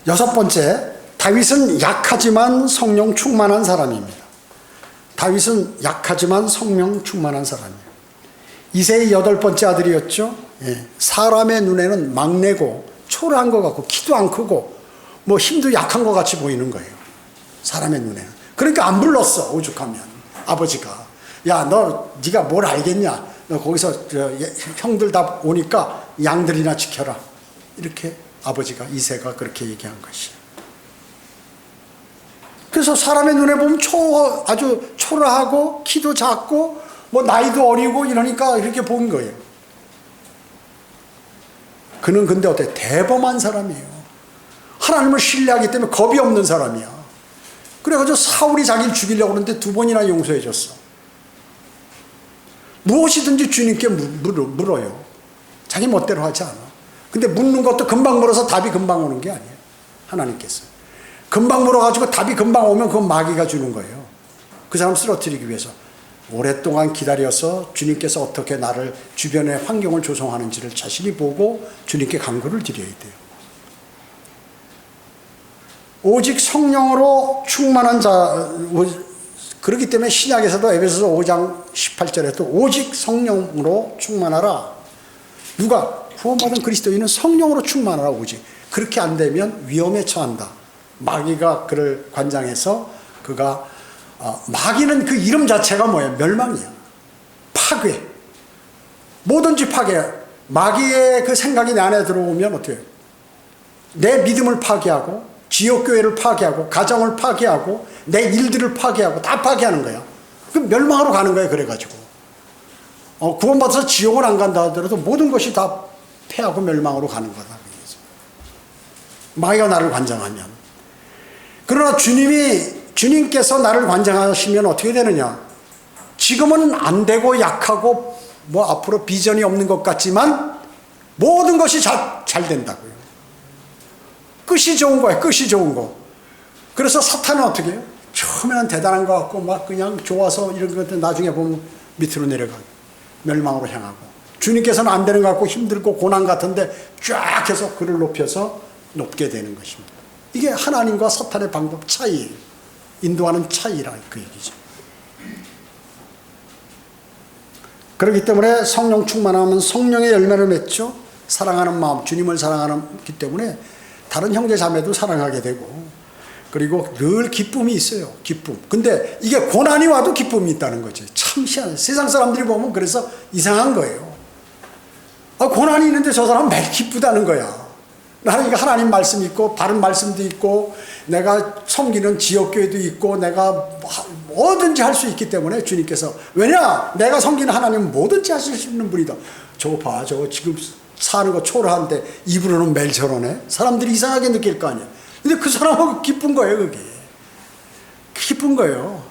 6번째, 다윗은 약하지만 성령 충만한 사람입니다. 다윗은 약하지만 성령 충만한 사람이에요. 이새의 8번째 아들이었죠. 사람의 눈에는 막내고 초라한 것 같고 키도 안 크고 뭐 힘도 약한 것 같이 보이는 거예요. 사람의 눈에는. 그러니까 안 불렀어. 오죽하면 아버지가 네가 뭘 알겠냐. 너 거기서 형들 다 오니까 양들이나 지켜라. 이렇게 아버지가 이새가 그렇게 얘기한 것이에요. 그래서 사람의 눈에 보면 아주 초라하고 키도 작고 뭐 나이도 어리고 이러니까 이렇게 본 거예요. 그는 근데 어때? 대범한 사람이에요. 하나님을 신뢰하기 때문에 겁이 없는 사람이야. 그래가지고 사울이 자기를 죽이려고 하는데 2번이나 용서해 줬어. 무엇이든지 주님께 물어요. 자기 멋대로 하지 않아. 근데 묻는 것도 금방 물어서 답이 금방 오는 게 아니에요. 하나님께서. 금방 물어가지고 답이 금방 오면 그건 마귀가 주는 거예요. 그 사람 쓰러뜨리기 위해서. 오랫동안 기다려서 주님께서 어떻게 나를 주변의 환경을 조성하는지를 자신이 보고 주님께 간구를 드려야 돼요. 오직 성령으로 충만한 자, 그렇기 때문에 신약에서도 에베소서 5장 18절에 또 오직 성령으로 충만하라. 누가? 구원받은 그리스도인은 성령으로 충만하라. 오직. 그렇게 안 되면 위험에 처한다. 마귀가 그를 관장해서 그가 마귀는 그 이름 자체가 뭐예요? 멸망이야. 파괴. 뭐든지 파괴. 마귀의 그 생각이 내 안에 들어오면 어떻게 해요? 내 믿음을 파괴하고 지역교회를 파괴하고 가정을 파괴하고 내 일들을 파괴하고 다 파괴하는 거야. 그럼 멸망으로 가는 거야. 그래가지고 구원받아서 지옥을 안 간다 하더라도 모든 것이 다 패하고 멸망으로 가는 거다. 마귀가 나를 관장하면. 그러나 주님께서 나를 관장하시면 어떻게 되느냐? 지금은 안 되고 약하고 뭐 앞으로 비전이 없는 것 같지만 모든 것이 잘 된다고요. 끝이 좋은 거예요. 끝이 좋은 거. 그래서 사탄은 어떻게 해요? 처음에는 대단한 것 같고 막 그냥 좋아서 이런 것들 나중에 보면 밑으로 내려가고 멸망으로 향하고, 주님께서는 안 되는 것 같고 힘들고 고난 같은데 쫙 해서 그를 높여서 높게 되는 것입니다. 이게 하나님과 사탄의 방법 차이예요. 인도하는 차이라 그 얘기죠. 그렇기 때문에 성령 충만하면 성령의 열매를 맺죠. 사랑하는 마음, 주님을 사랑하기 때문에 다른 형제 자매도 사랑하게 되고, 그리고 늘 기쁨이 있어요. 기쁨. 근데 이게 고난이 와도 기쁨이 있다는 거죠. 참 희한해. 세상 사람들이 보면 그래서 이상한 거예요. 고난이 있는데 저 사람은 매일 기쁘다는 거야. 나는 이거 하나님 말씀 있고 바른 말씀도 있고 내가 섬기는 지역교회도 있고 내가 뭐든지 할 수 있기 때문에 주님께서, 왜냐? 내가 섬기는 하나님은 뭐든지 하실 수 있는 분이다. 저거 봐, 저거 지금 사는 거 초라한데 입으로는 매일 저러네. 사람들이 이상하게 느낄 거 아니야. 근데 그 사람은 기쁜 거예요. 그게 기쁜 거예요.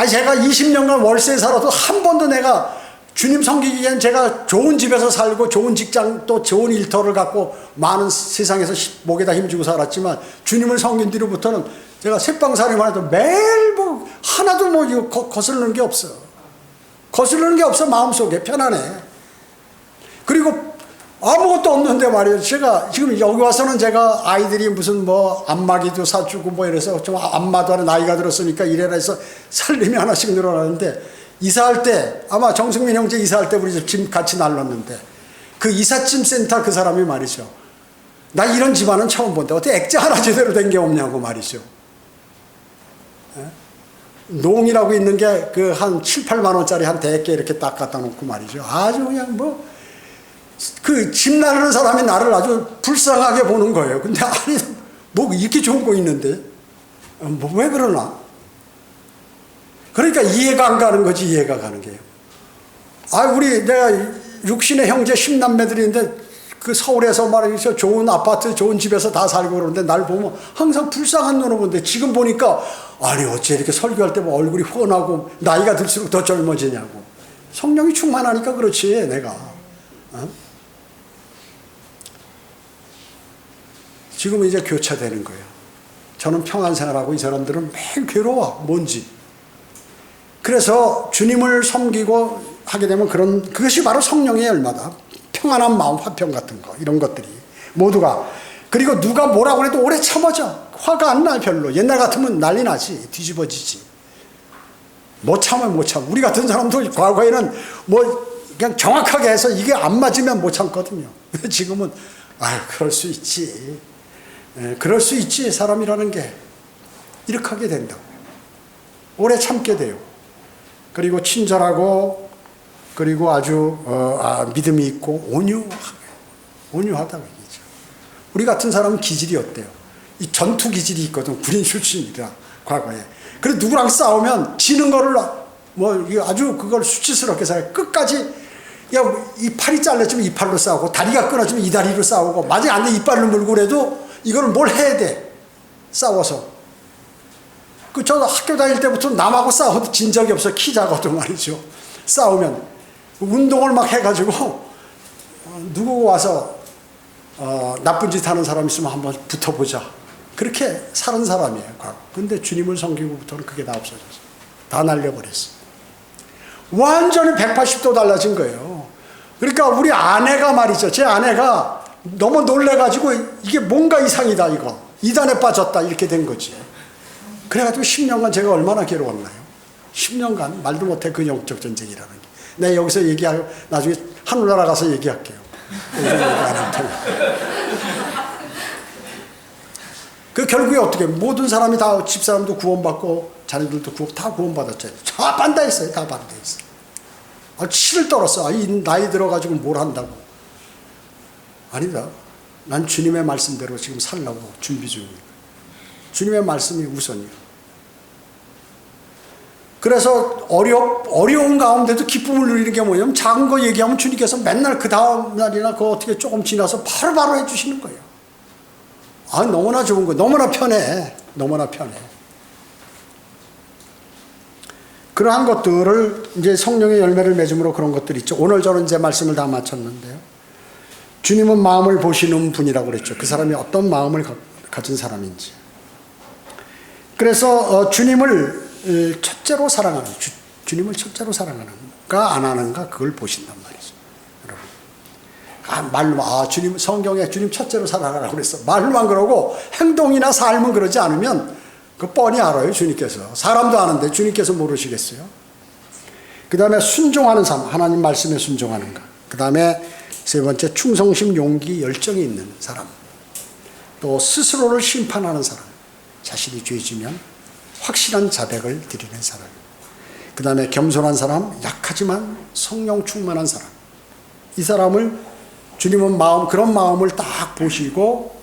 제가 20년간 월세에 살아도 한 번도 내가 주님 섬기기엔 제가 좋은 집에서 살고 좋은 직장 또 좋은 일터를 갖고 많은 세상에서 목에다 힘주고 살았지만, 주님을 섬긴 뒤로부터는 제가 새빵살이만 해도 매일 뭐 하나도 뭐 거스르는 게 없어. 거스르는 게 없어. 마음속에 편안해. 그리고 아무것도 없는데 말이에요. 제가 지금 여기 와서는 제가 아이들이 무슨 뭐 안마기도 사주고 뭐 이래서 좀 안마도 하는 나이가 들었으니까 이래라 해서 살림이 하나씩 늘어나는데, 이사할 때 아마 정승민 형제 이사할 때 우리 집 같이 날랐는데 그 이삿짐 센터 그 사람이 말이죠. 나 이런 집안은 처음 본다. 어떻게 액자 하나 제대로 된 게 없냐고 말이죠. 농이라고 있는 게 그 한 7, 8만 원짜리 한 100개 이렇게 딱 갖다 놓고 말이죠. 아주 그냥 뭐 그 집 나르는 사람이 나를 아주 불쌍하게 보는 거예요. 근데 아니 뭐 이렇게 좋은 거 있는데 뭐 왜 그러나? 그러니까 이해가 안 가는 거지. 이해가 가는 게요. 내가 육신의 형제 10남매들인데 그 서울에서 말이죠. 좋은 아파트 좋은 집에서 다 살고 그러는데 날 보면 항상 불쌍한 눈으로 보는데, 지금 보니까 아니 어째 이렇게 설교할 때 뭐 얼굴이 훤하고 나이가 들수록 더 젊어지냐고. 성령이 충만하니까 그렇지 내가. 지금은 이제 교차되는 거예요. 저는 평안 생활하고 이 사람들은 매일 괴로워. 뭔지. 그래서 주님을 섬기고 하게 되면 그것이 바로 성령의 열매다. 평안한 마음, 화평 같은 거, 이런 것들이 모두가. 그리고 누가 뭐라고 해도 오래 참아져. 화가 안 나. 별로. 옛날 같으면 난리 나지. 뒤집어지지. 못 참아. 우리 같은 사람도 과거에는 뭐 그냥 정확하게 해서 이게 안 맞으면 못 참거든요. 지금은 그럴 수 있지. 그럴 수 있지. 사람이라는 게 이렇게 하게 된다고. 오래 참게 돼요. 그리고 친절하고, 그리고 아주 믿음이 있고 온유하다고 얘기죠. 우리 같은 사람은 기질이 어때요? 이 전투 기질이 있거든. 군인 출신이라 과거에. 그래서 누구랑 싸우면 지는 거를 뭐 아주 그걸 수치스럽게 생각해. 끝까지 이 팔이 잘려지면 이 팔로 싸우고 다리가 끊어지면 이 다리로 싸우고, 만약에 안 돼 이빨로 물고 그래도 이거를 뭘 해야 돼. 싸워서. 저도 학교 다닐 때부터 남하고 싸워도 진 적이 없어. 키 작아도 말이죠. 싸우면 운동을 막 해가지고 누구 와서 나쁜 짓 하는 사람 있으면 한번 붙어보자. 그렇게 사는 사람이에요. 근데 주님을 섬기고부터는 그게 다 없어졌어. 다 날려버렸어. 완전히 180도 달라진 거예요. 그러니까 우리 아내가 말이죠. 제 아내가 너무 놀래가지고 이게 뭔가 이상이다 이거. 이단에 빠졌다 이렇게 된 거지. 그래가지고 10년간 제가 얼마나 괴로웠나요? 10년간 말도 못해 그 영적 전쟁이라는 게. 내가 여기서 얘기하고 나중에 하늘나라 가서 얘기할게요. 그 결국에 어떻게 모든 사람이 다 집사람도 구원받고 자녀들도 다 구원받았잖아요. 다 반대했어요. 다 반대했어요. 치를 떨었어. 이 나이 들어가지고 뭘 한다고. 아니다. 난 주님의 말씀대로 지금 살려고 준비 중이에요. 주님의 말씀이 우선이요. 그래서 어려운 가운데도 기쁨을 누리는 게 뭐냐면, 작은 거 얘기하면 주님께서 맨날 그 다음 날이나 그 어떻게 조금 지나서 바로바로 해주시는 거예요. 아, 너무나 좋은 거, 너무나 편해. 너무나 편해. 그러한 것들을 이제 성령의 열매를 맺음으로 그런 것들이 있죠. 오늘 저는 이제 말씀을 다 마쳤는데요. 주님은 마음을 보시는 분이라고 그랬죠. 그 사람이 어떤 마음을 가진 사람인지. 그래서 주님을 첫째로 사랑하는, 주님을 첫째로 사랑하는가 안 하는가 그걸 보신단 말이죠. 여러분. 말로, 주님, 성경에 주님 첫째로 사랑하라고 그랬어. 말로만 그러고 행동이나 삶은 그러지 않으면 그 뻔히 알아요, 주님께서. 사람도 아는데 주님께서 모르시겠어요? 그 다음에 순종하는 삶, 하나님 말씀에 순종하는가. 그 다음에 세 번째, 충성심, 용기, 열정이 있는 사람. 또 스스로를 심판하는 사람. 자신이 죄지면 확실한 자백을 드리는 사람. 그 다음에 겸손한 사람, 약하지만 성령 충만한 사람. 이 사람을 주님은 그런 마음을 딱 보시고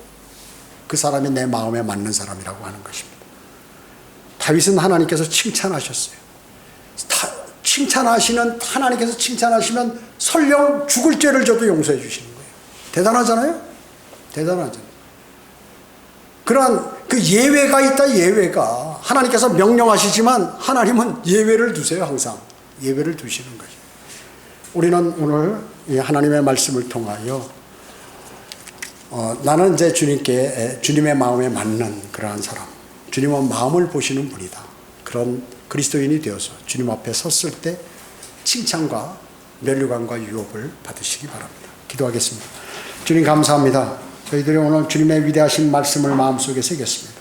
그 사람이 내 마음에 맞는 사람이라고 하는 것입니다. 다윗은 하나님께서 칭찬하셨어요. 하나님께서 칭찬하시면 설령 죽을 죄를 져도 용서해 주시는 거예요. 대단하잖아요? 대단하잖아요. 그러한 그 예외가 있다, 예외가. 하나님께서 명령하시지만 하나님은 예외를 두세요, 항상. 예외를 두시는 거죠. 우리는 오늘 하나님의 말씀을 통하여 나는 이제 주님의 마음에 맞는 그러한 사람, 주님은 마음을 보시는 분이다. 그런 그리스도인이 되어서 주님 앞에 섰을 때 칭찬과 면류관과 유업을 받으시기 바랍니다. 기도하겠습니다. 주님 감사합니다. 저희들이 오늘 주님의 위대하신 말씀을 마음속에 새겼습니다.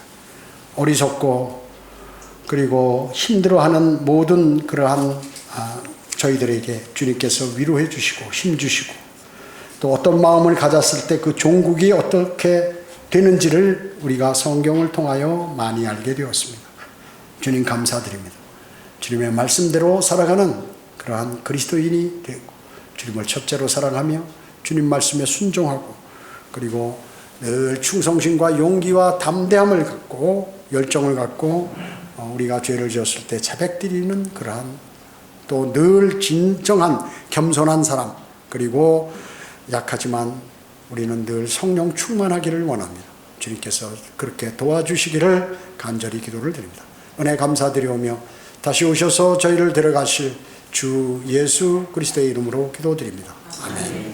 어리석고 그리고 힘들어하는 모든 그러한 저희들에게 주님께서 위로해 주시고 힘 주시고 또 어떤 마음을 가졌을 때 그 종국이 어떻게 되는지를 우리가 성경을 통하여 많이 알게 되었습니다. 주님 감사드립니다. 주님의 말씀대로 살아가는 그러한 그리스도인이 되고 주님을 첫째로 사랑하며 주님 말씀에 순종하고 그리고 늘 충성심과 용기와 담대함을 갖고 열정을 갖고 우리가 죄를 지었을 때 자백드리는 그러한 또 늘 진정한 겸손한 사람 그리고 약하지만 우리는 늘 성령 충만하기를 원합니다. 주님께서 그렇게 도와주시기를 간절히 기도를 드립니다. 은혜 감사드리오며 다시 오셔서 저희를 데려가실 주 예수 그리스도의 이름으로 기도드립니다. 아멘.